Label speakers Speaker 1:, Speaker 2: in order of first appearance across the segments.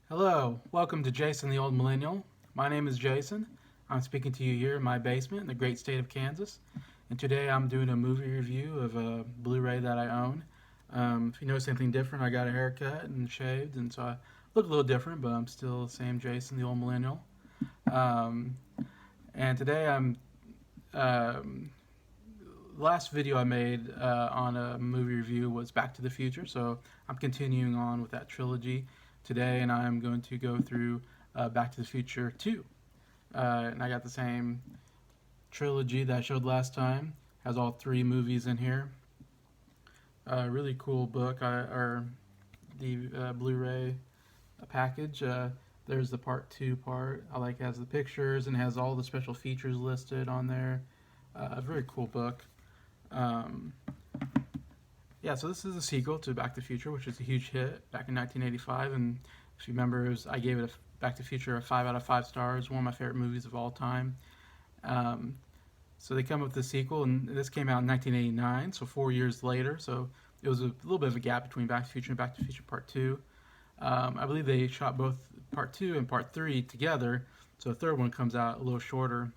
Speaker 1: Hello, welcome to Jason the Old Millennial. My name is Jason. I'm speaking to you here in my basement in the great state of Kansas. And today I'm doing a movie review of a Blu Ray that I own. If you notice anything different, I got a haircut and shaved, and so I look a little different, but I'm still the same Jason the Old Millennial. Um, and today um, last video I made on a movie review was Back to the Future, so I'm continuing on with that trilogy today, and I'm going to go through Back to the Future 2. And I got the same trilogy that I showed last time. Has all three movies in here. Really cool book, or the Blu-ray package. There's the part 2 part. I like it has the pictures and has all the special features listed on there. A very cool book. Um, yeah, so this is a sequel to Back to the Future, which was a huge hit back in 1985. And if you remember, I gave it Back to the Future a 5 out of 5 stars, one of my favorite movies of all time. Um, so they come up with the sequel, and this came out in 1989, so 4 years later. So it was a little bit of a gap between Back to the Future and Back to the Future Part 2. I believe they shot both Part 2 and Part 3 together, so the third one comes out a little shorter,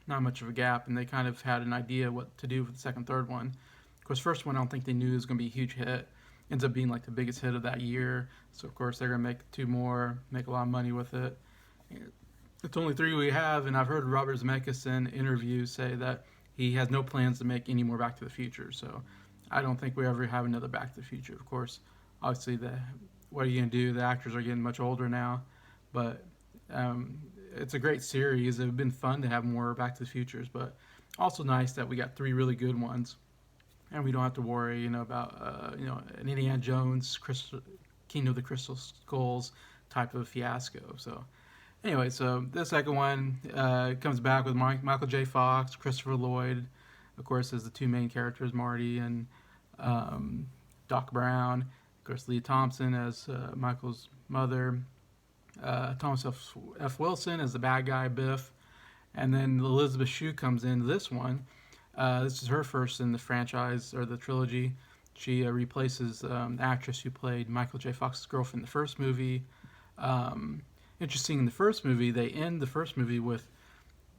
Speaker 1: not much of a gap, and they kind of had an idea what to do for the second, third one. Of course, first one I don't think they knew it was going to be a huge hit. Ends up being like the biggest hit of that year. So of course they're going to make two more, make a lot of money with it. It's only three we have, and I've heard Robert Zemeckis in interviews say that he has no plans to make any more Back to the Future. So I don't think we ever have another Back to the Future. Of course, obviously what are you going to do? The actors are getting much older now, but it's a great series. It would have been fun to have more Back to the Futures, but also nice that we got three really good ones, and we don't have to worry, about an Indiana Jones, Kingdom of the Crystal Skulls type of fiasco. So anyway, so the second one comes back with Michael J. Fox, Christopher Lloyd, of course, as the two main characters, Marty and Doc Brown. Of course, Leah Thompson as Michael's mother. Thomas F. Wilson as the bad guy, Biff. And then Elizabeth Shue comes into this one. This is her first in the franchise, or the trilogy. She replaces the actress who played Michael J. Fox's girlfriend in the first movie. Interesting, in the first movie, they end the first movie with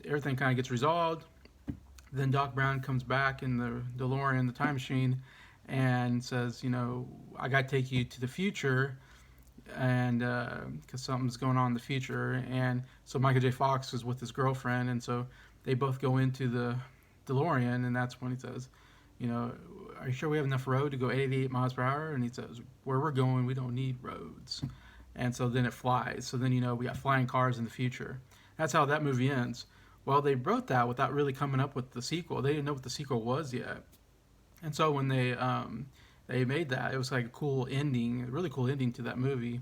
Speaker 1: everything kind of gets resolved. Then Doc Brown comes back in the DeLorean, the time machine, and says, I got to take you to the future, and because something's going on in the future. And so Michael J. Fox is with his girlfriend, and so they both go into the DeLorean, and that's when he says, are you sure we have enough road to go 88 miles per hour? And he says, where we're going, we don't need roads. And so then it flies. So then, we got flying cars in the future. That's how that movie ends. Well, they wrote that without really coming up with the sequel. They didn't know what the sequel was yet. And so when they made that, it was like a cool ending, a really cool ending to that movie.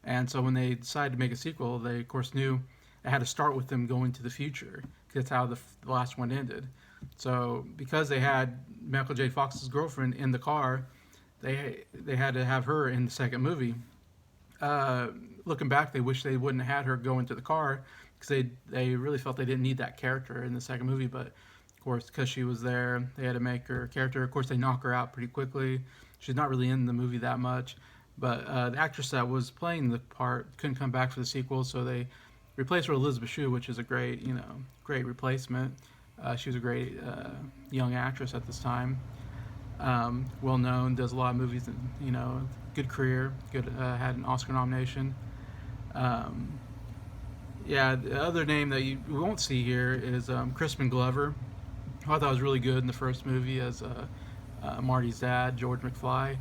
Speaker 1: And so when they decided to make a sequel, they, of course, knew it had to start with them going to the future, because that's how the last one ended. So because they had Michael J. Fox's girlfriend in the car, they had to have her in the second movie. Looking back, they wish they wouldn't have had her go into the car, because they really felt they didn't need that character in the second movie. But of course, because she was there, they had to make her a character. Of course, they knock her out pretty quickly. She's not really in the movie that much. But the actress that was playing the part couldn't come back for the sequel, so they replaced her with Elizabeth Shue, which is a great replacement. She was a great young actress at this time. Well known, does a lot of movies, good career, had an Oscar nomination. The other name that we won't see here is Crispin Glover, who I thought was really good in the first movie as Marty's dad, George McFly.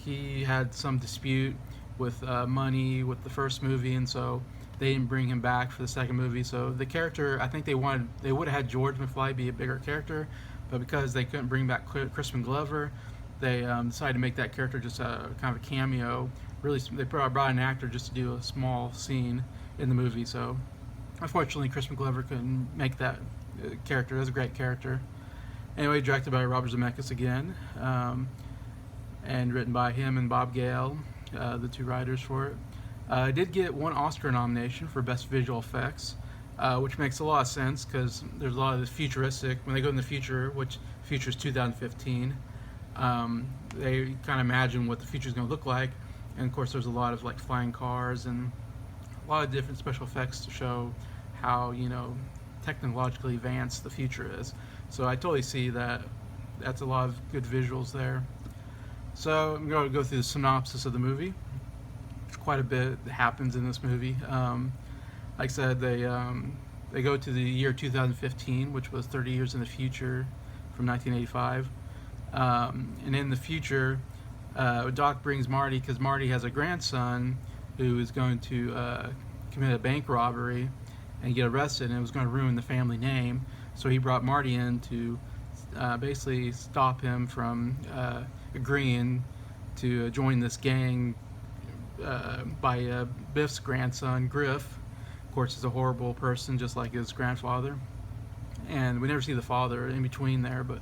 Speaker 1: He had some dispute with money with the first movie, and so they didn't bring him back for the second movie. So the character, I think they would have had George McFly be a bigger character, but because they couldn't bring back Crispin Glover, they decided to make that character just kind of a cameo. Really, they brought an actor just to do a small scene in the movie. So unfortunately, Crispin Glover couldn't make that character. It was a great character. Anyway, directed by Robert Zemeckis again, and written by him and Bob Gale, the two writers for it. It did get one Oscar nomination for Best Visual Effects, which makes a lot of sense, because there's a lot of the futuristic, when they go in the future, which future is 2015, they kind of imagine what the future is going to look like, and of course there's a lot of like flying cars and a lot of different special effects to show how, you know, technologically advanced the future is. So I totally see that. That's a lot of good visuals there. So I'm going to go through the synopsis of the movie. Quite a bit happens in this movie. Like I said, they go to the year 2015, which was 30 years in the future from 1985. And in the future, Doc brings Marty because Marty has a grandson who is going to commit a bank robbery and get arrested, and it was going to ruin the family name. So he brought Marty in to basically stop him from agreeing to join this gang by Biff's grandson, Griff. Of course, he's a horrible person, just like his grandfather. And we never see the father in between there, but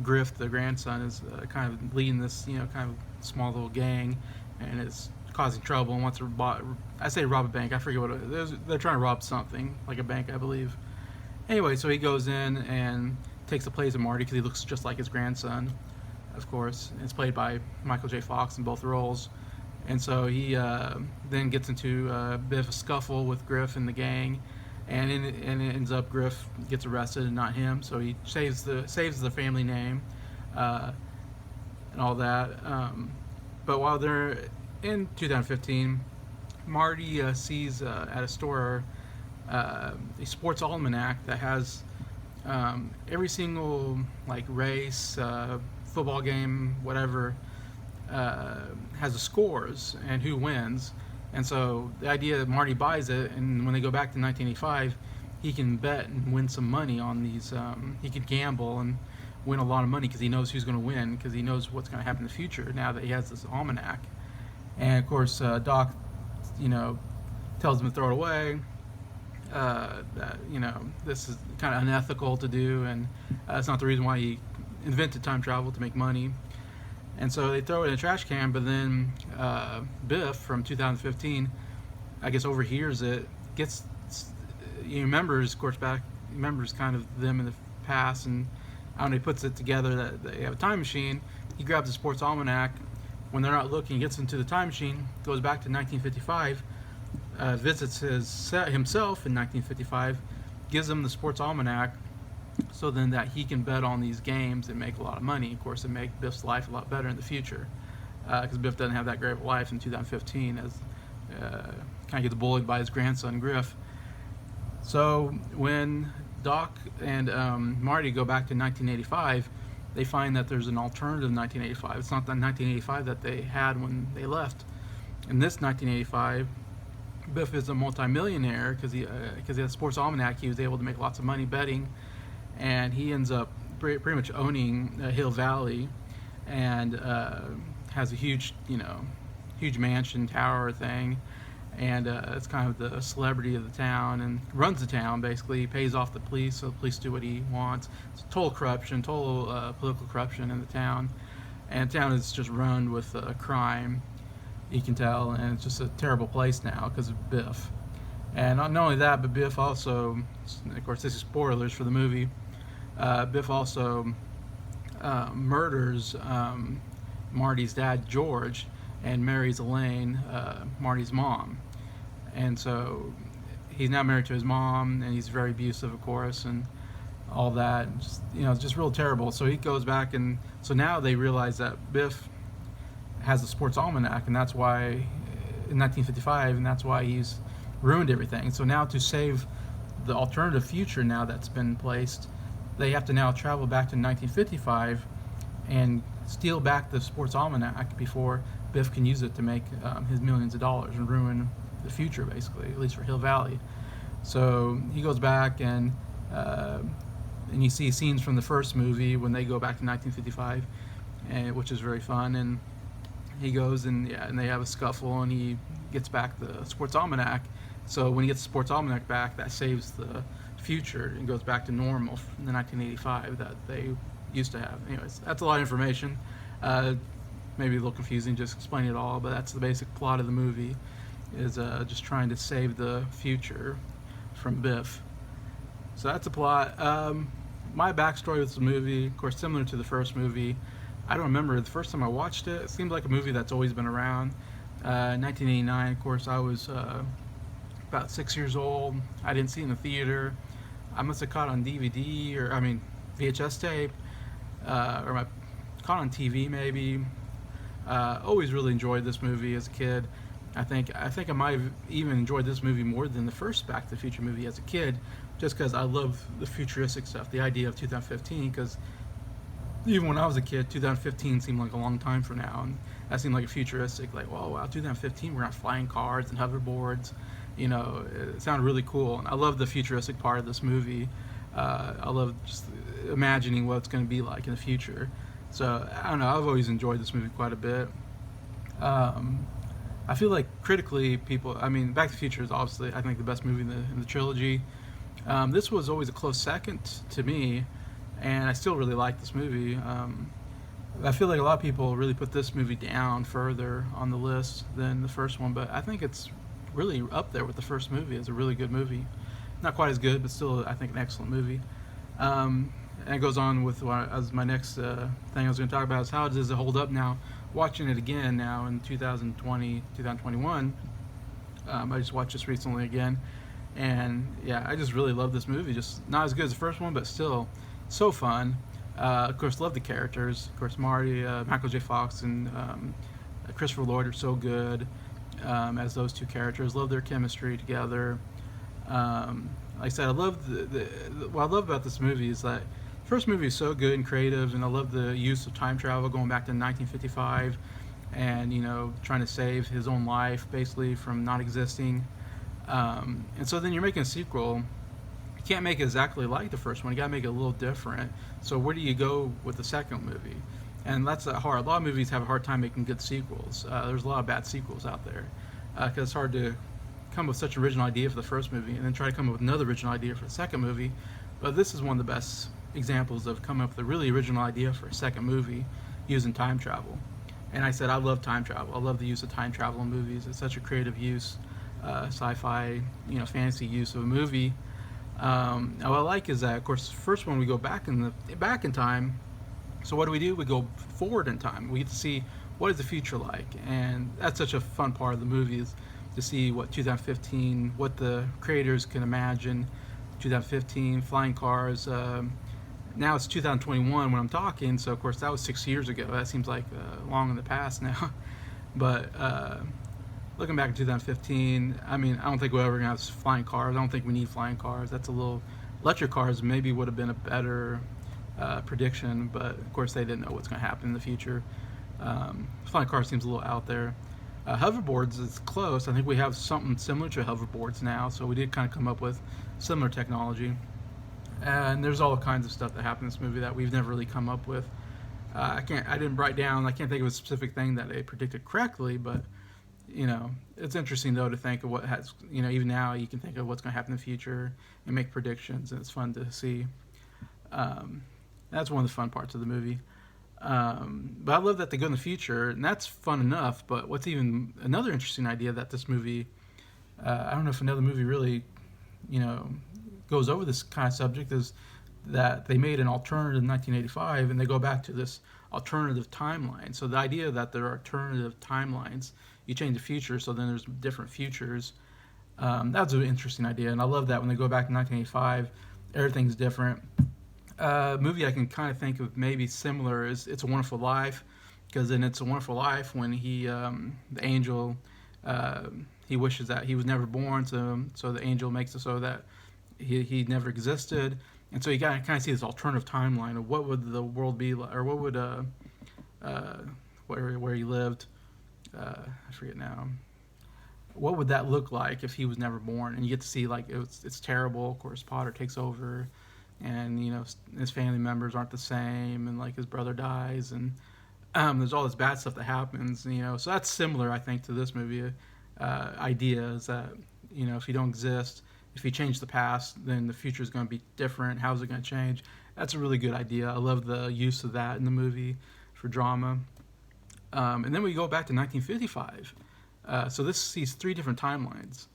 Speaker 1: Griff, the grandson, is kind of leading this, you know, kind of small little gang, and it's causing trouble and wants to rob a bank. I forget what it is. They're trying to rob something, like a bank, I believe. Anyway, so he goes in and takes the place of Marty because he looks just like his grandson, of course. It's played by Michael J. Fox in both roles. And so he then gets into a bit of a scuffle with Griff and the gang, and it ends up Griff gets arrested and not him. So he saves the family name and all that. But while they're in 2015, Marty sees at a store a sports almanac that has every single like race, football game, whatever, has the scores and who wins. And so the idea that Marty buys it, and when they go back to 1985, he can bet and win some money on these. He can gamble and win a lot of money because he knows who's going to win, because he knows what's going to happen in the future now that he has this almanac. And of course, Doc, you know, tells him to throw it away. That, you know, this is kind of unethical to do, and that's not the reason why he invented time travel, to make money. And so they throw it in a trash can, but then Biff from 2015, I guess, overhears it, he remembers, of course, remembers kind of them in the past, and I don't know, he puts it together that they have a time machine. He grabs the sports almanac. When they're not looking, he gets into the time machine, goes back to 1955, visits himself in 1955, gives him the sports almanac, so then that he can bet on these games and make a lot of money. Of course, it make Biff's life a lot better in the future, because Biff doesn't have that great of a life in 2015, as kind of gets bullied by his grandson Griff. So when Doc and Marty go back to 1985, they find that there's an alternative 1985. It's not the 1985 that they had when they left. In this 1985, Biff is a multimillionaire because he has a sports almanac. He was able to make lots of money betting, and he ends up pretty much owning Hill Valley, and has a huge mansion tower thing, and it's kind of the celebrity of the town and runs the town basically. He pays off the police, so the police do what he wants. It's total corruption, total political corruption in the town, and the town is just run with crime, you can tell, and it's just a terrible place now because of Biff. And not only that, but Biff also, of course this is spoilers for the movie, Biff also murders Marty's dad, George, and marries Elaine, Marty's mom. And so he's now married to his mom, and he's very abusive, of course, and all that. And just, it's just real terrible. So he goes back, and so now they realize that Biff has the sports almanac, and that's why, in 1955, and that's why he's ruined everything. So now to save the alternative future now that's been placed, they have to now travel back to 1955 and steal back the sports almanac before Biff can use it to make his millions of dollars and ruin the future, basically, at least for Hill Valley. So he goes back, and you see scenes from the first movie when they go back to 1955, which is very fun. And he goes and they have a scuffle, and he gets back the sports almanac. So when he gets the sports almanac back, that saves the future and goes back to normal in the 1985 that they used to have. Anyways, that's a lot of information. Maybe a little confusing just explaining it all, but that's the basic plot of the movie, is just trying to save the future from Biff. So that's the plot. My backstory with the movie, of course, similar to the first movie. I don't remember the first time I watched it. It seems like a movie that's always been around, 1989, of course, I was about 6 years old. I didn't see it in the theater. I must have caught it on DVD or, I mean, VHS tape, or my caught it on TV maybe. Always really enjoyed this movie as a kid. I might have even enjoyed this movie more than the first Back to the Future movie as a kid, just because I love the futuristic stuff, the idea of 2015. Because even when I was a kid, 2015 seemed like a long time from now, and that seemed like a futuristic, like, oh wow, 2015 we're on flying cars and hoverboards. It sounded really cool, and I love the futuristic part of this movie. I love just imagining what it's going to be like in the future. So I don't know. I've always enjoyed this movie quite a bit. I feel like critically, people. I mean, Back to the Future is obviously, I think, the best movie in the trilogy. This was always a close second to me, and I still really like this movie. I feel like a lot of people really put this movie down further on the list than the first one, but I think it's really up there with the first movie. It's a really good movie. Not quite as good, but still, I think, an excellent movie. And it goes on with as my next thing I was going to talk about is how does it hold up now? Watching it again now in 2020, 2021. I just watched this recently again, and yeah, I just really love this movie. Just not as good as the first one, but still so fun. Of course, love the characters. Of course, Marty, Michael J. Fox, and Christopher Lloyd are so good as those two characters. Love their chemistry together. Like I said, I love what I love about this movie is that the first movie is so good and creative, and I love the use of time travel going back to 1955, and trying to save his own life basically from not existing. And so then you're making a sequel. You can't make it exactly like the first one. You gotta make it a little different. So where do you go with the second movie? And that's hard. A lot of movies have a hard time making good sequels. There's a lot of bad sequels out there because it's hard to come up with such an original idea for the first movie and then try to come up with another original idea for the second movie. But this is one of the best examples of coming up with a really original idea for a second movie using time travel. And I said I love time travel. I love the use of time travel in movies. It's such a creative use, sci-fi, fantasy use of a movie. What I like is that, of course, first one we go back in time. So what do? We go forward in time. We get to see what is the future like, and that's such a fun part of the movie is to see what 2015, what the creators can imagine. 2015 flying cars. Now it's 2021 when I'm talking, so of course that was 6 years ago. That seems like long in the past now. But looking back at 2015, I mean, I don't think we're ever gonna have flying cars. I don't think we need flying cars. That's a little electric cars maybe would have been a better prediction, but of course they didn't know what's going to happen in the future. Flying cars seems a little out there. Hoverboards is close. I think we have something similar to hoverboards now, so we did kind of come up with similar technology. And there's all kinds of stuff that happened in this movie that we've never really come up with. I didn't write down. I can't think of a specific thing that they predicted correctly, but it's interesting though to think of what has. Even now you can think of what's going to happen in the future and make predictions, and it's fun to see. That's one of the fun parts of the movie. But I love that they go in the future, and that's fun enough. But what's even another interesting idea that this movie, I don't know if another movie really, goes over this kind of subject, is that they made an alternative in 1985, and they go back to this alternative timeline. So the idea that there are alternative timelines, you change the future, so then there's different futures. That's an interesting idea, and I love that when they go back to 1985, everything's different. Movie I can kind of think of maybe similar is It's a Wonderful Life, because in It's a Wonderful Life, when the angel, he wishes that he was never born, so the angel makes it so that he never existed, and so you got to kind of see this alternative timeline of what would the world be like, or what would where he lived, I forget now. What would that look like if he was never born? And you get to see like it's terrible. Of course, Potter takes over, and his family members aren't the same, and like his brother dies, and there's all this bad stuff that happens. So that's similar, I think, to this movie. Idea is that if you don't exist, if you change the past, then the future is going to be different. How's it going to change? That's a really good idea. I love the use of that in the movie for drama. And then we go back to 1955. So this sees 3 different timelines.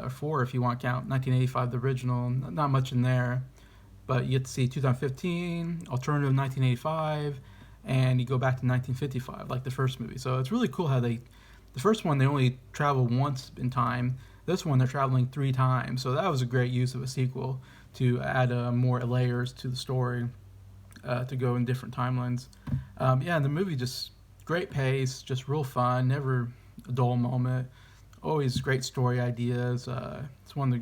Speaker 1: 4 if you want to count 1985, the original. Not much in there. But you get to see 2015, alternative 1985, and you go back to 1955, like the first movie. So it's really cool how they The first one they only travel once in time. This one they're traveling 3 times. So that was a great use of a sequel to add more layers to the story, to go in different timelines. Yeah, and the movie just great pace, just real fun, never a dull moment. Always great story ideas. It's one of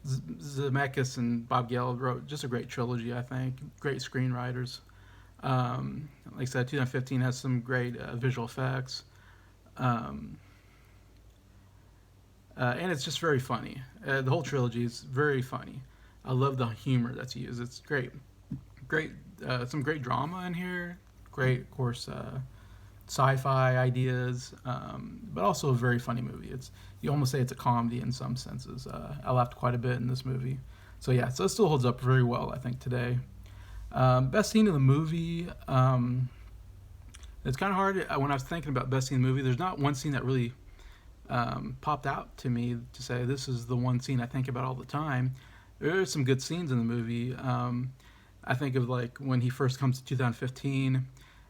Speaker 1: Zemeckis and Bob Gale wrote just a great trilogy, I think. Great screenwriters. Like I said, 2015 has some great visual effects. Um, and it's just very funny. The whole trilogy is very funny. I love the humor that's used. It's great. Great, some great drama in here. Great, of course, sci-fi ideas, but also a very funny movie. It's you almost say it's a comedy in some senses. I laughed quite a bit in this movie. So yeah, so it still holds up very well, I think, today. Best scene of the movie. It's kind of hard when I was thinking about best scene in the movie. There's not one scene that really popped out to me to say this is the one scene I think about all the time. There are some good scenes in the movie. I think of like when he first comes to 2015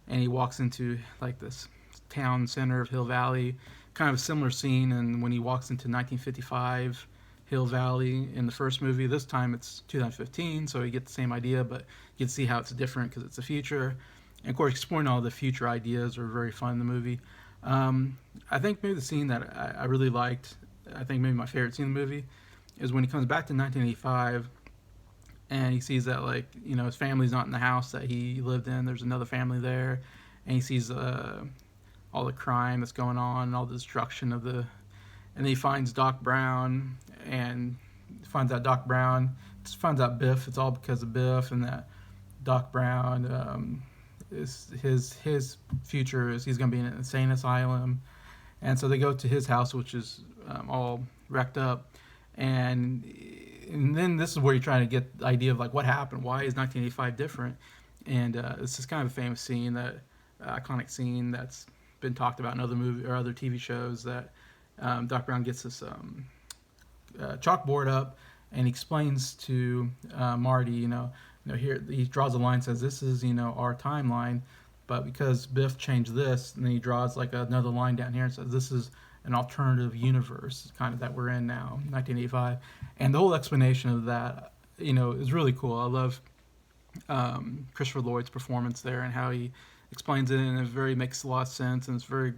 Speaker 1: and he walks into like this town center of Hill Valley, kind of a similar scene. And when he walks into 1955 Hill Valley in the first movie, this time it's 2015, so you get the same idea, but you can see how it's different because it's the future. And of course, exploring all the future ideas are very fun in the movie. I think maybe the scene that I really liked, I think maybe my favorite scene in the movie, is when he comes back to 1985 and he sees that, like, you know, his family's not in the house that he lived in. There's another family there, and he sees all the crime that's going on and all the destruction of the. And then he finds Doc Brown and finds out Doc Brown. Just finds out Biff. It's all because of Biff, and that Doc Brown is his future is he's going to be in an insane asylum. And so they go to his house, which is all wrecked up. And then this is where you're trying to get the idea of like what happened, why is 1985 different, and this is kind of a famous scene, that iconic scene that's been talked about in other movie or other TV shows, that Doc Brown gets this chalkboard up and he explains to Marty, here he draws a line, says this is our timeline, but because Biff changed this, and then he draws like another line down here and says this is an alternative universe, kind of that we're in now, 1985, and the whole explanation of that, is really cool. I love Christopher Lloyd's performance there and how he explains it, and it makes a lot of sense, and it's very,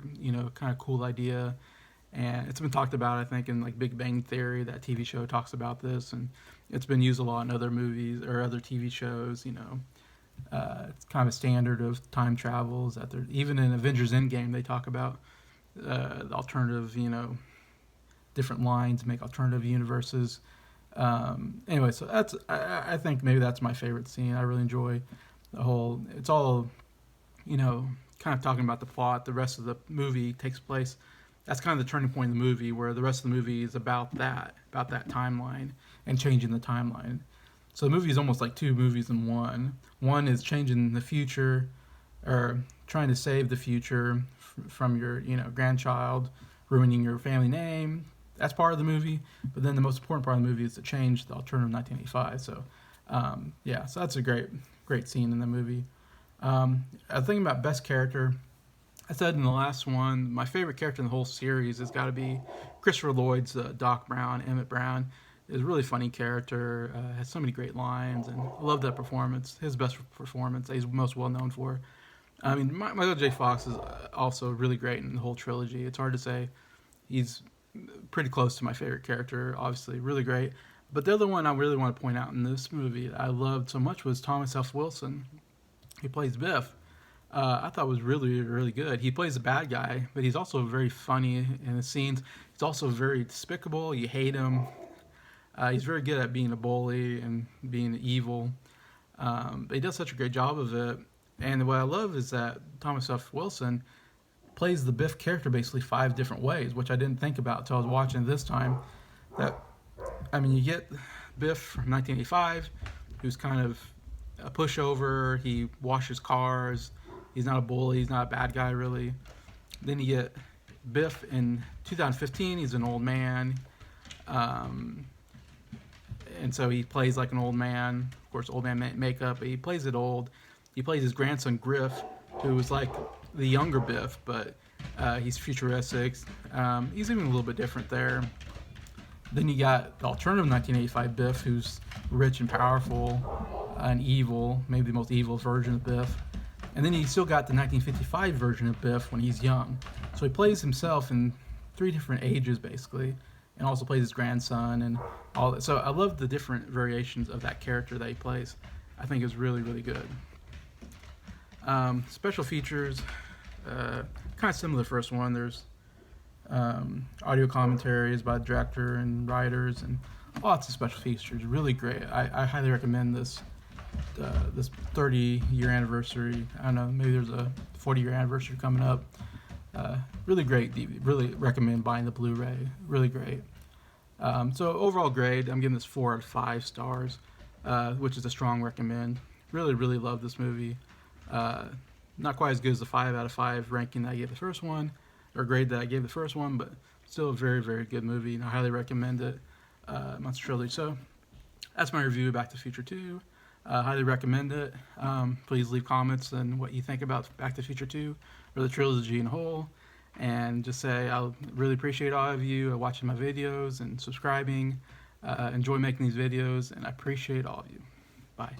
Speaker 1: kind of cool idea, and it's been talked about, I think, in like Big Bang Theory, that TV show talks about this, and it's been used a lot in other movies or other TV shows. It's kind of a standard of time travels that they're even in Avengers Endgame they talk about the alternative, different lines make alternative universes. Anyway, so that's I think maybe that's my favorite scene. I really enjoy the whole. It's all, kind of talking about the plot. The rest of the movie takes place. That's kind of the turning point in the movie, where the rest of the movie is about that timeline and changing the timeline. So the movie is almost like two movies in one. One is changing the future, or trying to save the future from your, grandchild, ruining your family name. That's part of the movie. But then the most important part of the movie is to change the alternative 1985. So, so that's a great scene in the movie. I was thinking about best character. I said in the last one, my favorite character in the whole series has got to be Christopher Lloyd's Doc Brown, Emmett Brown. Is a really funny character, has so many great lines, and I love that performance. His best performance that he's most well known for. I mean, Michael J. Fox is also really great in the whole trilogy. It's hard to say. He's pretty close to my favorite character, obviously, really great. But the other one I really want to point out in this movie that I loved so much was Thomas F. Wilson. He plays Biff. I thought was really, really good. He plays a bad guy, but he's also very funny in the scenes. He's also very despicable. You hate him. He's very good at being a bully and being evil. But he does such a great job of it. And what I love is that Thomas F. Wilson plays the Biff character basically 5 different ways, which I didn't think about until I was watching it this time. You get Biff from 1985, who's kind of a pushover. He washes cars. He's not a bully. He's not a bad guy, really. Then you get Biff in 2015. He's an old man. And so he plays like an old man. Of course, old man makeup. But he plays it old. He plays his grandson, Griff, who was like the younger Biff, but He's futuristic. He's even a little bit different there. Then you got the alternative 1985 Biff, who's rich and powerful and evil, maybe the most evil version of Biff. And then you still got the 1955 version of Biff when he's young. So he plays himself in 3 different ages, basically, and also plays his grandson and all that. So I love the different variations of that character that he plays. I think it's really, really good. Special features, kind of similar to the first one. There's audio commentaries by the director and writers, and lots of special features. Really great. I highly recommend this. This 30-year anniversary. I don't know, maybe there's a 40-year anniversary coming up. Really great DVD. Really recommend buying the Blu Ray. Really great. So overall grade, I'm giving this 4 out of 5 stars, which is a strong recommend. Really, really love this movie. Not quite as good as the 5 out of 5 ranking that I gave the first one, or grade that I gave the first one, but still a very, very good movie, and I highly recommend it. Monster Trilogy. So that's my review of Back to the Future 2. Highly recommend it. Please leave comments on what you think about Back to the Future 2 or the trilogy in whole. And just say I'll really appreciate all of you watching my videos and subscribing. Enjoy making these videos, and I appreciate all of you. Bye.